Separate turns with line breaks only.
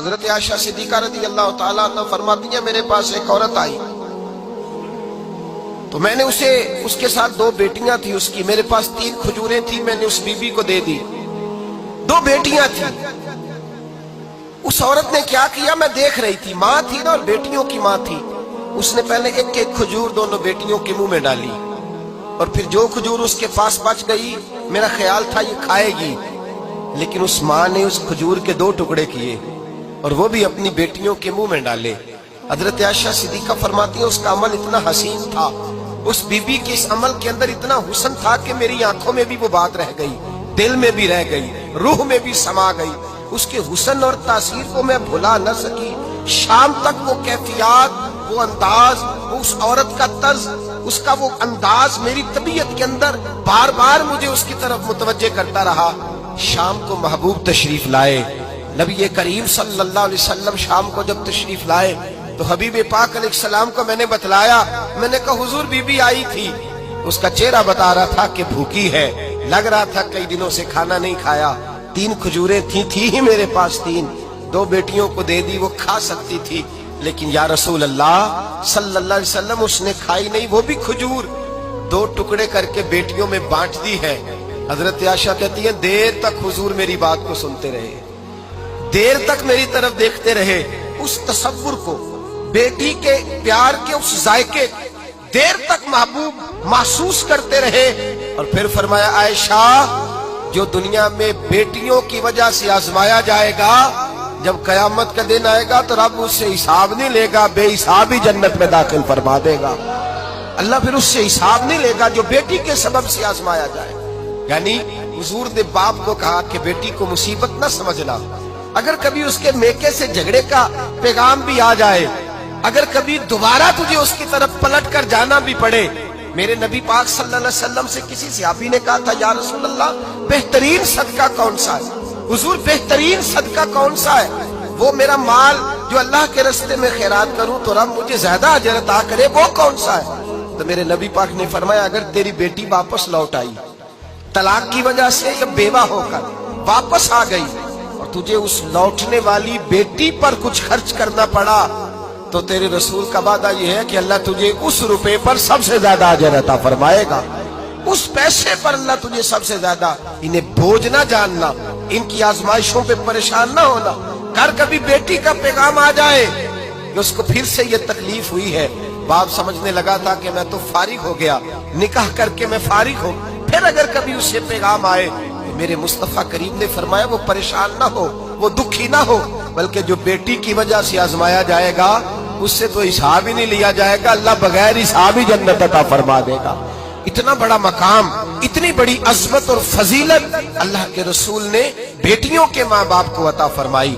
حضرت عائشہ صدیقہ رضی اللہ تعالیٰ عنہ فرماتی ہیں میرے پاس ایک عورت آئی تو میں نے اسے اس کے ساتھ 2 بیٹیاں تھی اس کی، میرے پاس 3 کھجوریں تھی، میں نے اس بی بی کو دے دی، 2 بیٹیاں تھی۔ اس عورت نے کیا کیا، میں دیکھ رہی تھی، ماں تھی نا اور بیٹیوں کی ماں تھی، اس نے پہلے ایک ایک کھجور دونوں بیٹیوں کے منہ میں ڈالی اور پھر جو کھجور اس کے پاس بچ گئی میرا خیال تھا یہ کھائے گی، لیکن اس ماں نے اس کھجور کے 2 ٹکڑے کیے اور وہ بھی اپنی بیٹیوں کے منہ میں ڈالے۔ حضرت عائشہ صدیقہ فرماتی ہیں اس کا عمل اتنا حسین تھا، اس بی بی کے اس عمل کے اندر اتنا حسن تھا کہ میری آنکھوں میں بھی وہ بات رہ گئی، دل میں بھی رہ گئی، روح میں بھی سما گئی۔ اس کے حسن اور تاثیر کو میں بھلا نہ سکی، شام تک وہ کیفیات، وہ انداز، وہ اس عورت کا طرز، اس کا وہ انداز میری طبیعت کے اندر بار بار مجھے اس کی طرف متوجہ کرتا رہا۔ شام کو محبوب تشریف لائے، نبی کریم صلی اللہ علیہ وسلم شام کو جب تشریف لائے تو حبیب پاک علیہ السلام کو میں نے بتلایا، میں نے کہا حضور بی بی آئی تھی، اس کا چہرہ بتا رہا تھا کہ بھوکی ہے، لگ رہا تھا کئی دنوں سے کھانا نہیں کھایا، 3 کھجوریں تھی ہی میرے پاس 3، 2 بیٹیوں کو دے دی، وہ کھا سکتی تھی، لیکن یا رسول اللہ صلی اللہ علیہ وسلم اس نے کھائی نہیں، وہ بھی کھجور 2 ٹکڑے کر کے بیٹیوں میں بانٹ دی ہے۔ حضرت عائشہ کہتی ہیں دیر تک حضور میری بات کو سنتے رہے، دیر تک میری طرف دیکھتے رہے، اس تصور کو، بیٹی کے پیار کے اس ذائقے دیر تک محبوب محسوس کرتے رہے، اور پھر فرمایا عائشہ جو دنیا میں بیٹیوں کی وجہ سے آزمایا جائے گا، جب قیامت کا دن آئے گا تو رب اس سے حساب نہیں لے گا، بے حساب ہی جنت میں داخل فرما دے گا۔ اللہ پھر اس سے حساب نہیں لے گا جو بیٹی کے سبب سے آزمایا جائے۔ یعنی حضور نے باپ کو کہا کہ بیٹی کو مصیبت نہ سمجھنا، اگر کبھی اس کے میکے سے جھگڑے کا پیغام بھی آ جائے، اگر کبھی دوبارہ تجھے اس کی طرف پلٹ کر جانا بھی پڑے، میرے نبی پاک صلی اللہ علیہ وسلم سے کسی صحابی نے کہا تھا یا رسول اللہ بہترین صدقہ کون سا ہے؟ حضور بہترین صدقہ کون سا ہے؟ وہ میرا مال جو اللہ کے راستے میں خیرات کروں تو رب مجھے زیادہ اجر عطا کرے، وہ کون سا ہے؟ تو میرے نبی پاک نے فرمایا اگر تیری بیٹی واپس لوٹ آئی، طلاق کی وجہ سے یا بیوہ ہو کر واپس آ گئی، اور تجھے اس لوٹنے والی بیٹی پر کچھ خرچ کرنا پڑا، تو تیرے رسول کا وعدہ یہ ہے کہ اللہ تجھے اس روپے پر سب سے زیادہ اجر عطا فرمائے گا، اس پیسے پر اللہ تجھے سب سے زیادہ۔ انہیں بوجھ نہ جاننا، ان کی آزمائشوں پہ پریشان نہ ہونا۔ گھر کبھی بیٹی کا پیغام آ جائے کہ اس کو پھر سے یہ تکلیف ہوئی ہے، باپ سمجھنے لگا تھا کہ میں تو فارغ ہو گیا، نکاح کر کے میں فارغ ہوں، پھر اگر کبھی اس سے پیغام آئے، میرے مصطفیٰ کریم نے فرمایا وہ پریشان نہ ہو، وہ دکھی نہ ہو، بلکہ جو بیٹی کی وجہ سے آزمایا جائے گا اس سے تو حساب ہی نہیں لیا جائے گا، اللہ بغیر حساب ہی جنت عطا فرما دے گا۔ اتنا بڑا مقام، اتنی بڑی عظمت اور فضیلت اللہ کے رسول نے بیٹیوں کے ماں باپ کو عطا فرمائی۔